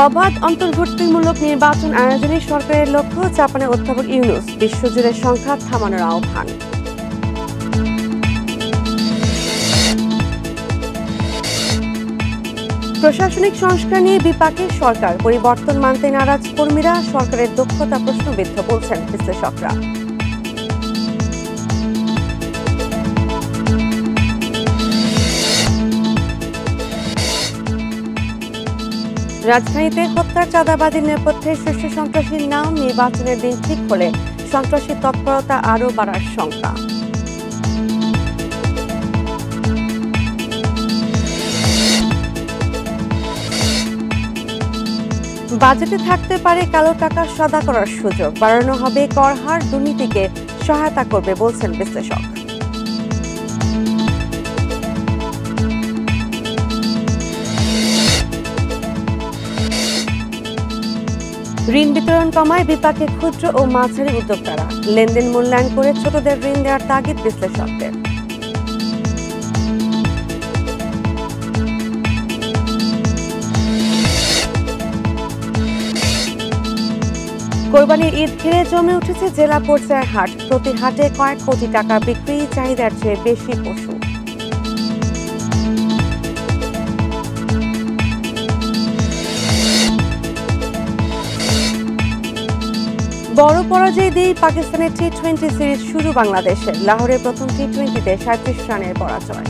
অবাধ অন্তর্ভুক্তিমূলক নির্বাচন আয়োজনে সরকারের লক্ষ্য, জাপানের অধ্যাপক ইউনূস। বিশ্বজুড়ে সংঘাত থামানোর আহ্বান। প্রশাসনিক সংস্কার নিয়ে বিপাকে সরকার, পরিবর্তন মানতে নারাজ কর্মীরা। সরকারের দক্ষতা প্রশ্নবিদ্ধ বলছেন বিশ্লেষকরা। রাজধানীতে হত্যার চাঁদাবাজির নেপথ্যে শীর্ষ সন্ত্রাসীর নাম, নির্বাচনের দিন ঠিক হলে সন্ত্রাসী তৎপরতা আরও বাড়ার শঙ্কা। বাজেটে থাকতে পারে কালো টাকা সাদা করার সুযোগ, বাড়ানো হবে কর হার, দুর্নীতিকে সহায়তা করবে বলছেন বিশ্লেষক। ঋণ বিতরণ কমায় বিপাকে ক্ষুদ্র ও মাঝারি উদ্যোক্তারা। লেনদেন মূল্যায়ন করে ছোটদের ঋণ দেওয়ার তাগিদ বিশ্লেষকদের। কোরবানির ঈদ ঘিরে জমে উঠেছে জেলা পর্যায়ের হাট। প্রতি হাটে কয়েক কোটি টাকা বিক্রি, চাহিদার চেয়ে বেশি পশু। বড় পরাজয় দিয়ে পাকিস্তানের টি-20 সিরিজ শুরু বাংলাদেশের। লাহোরে প্রথম টি-20-তে 37 রানের পরাজয়।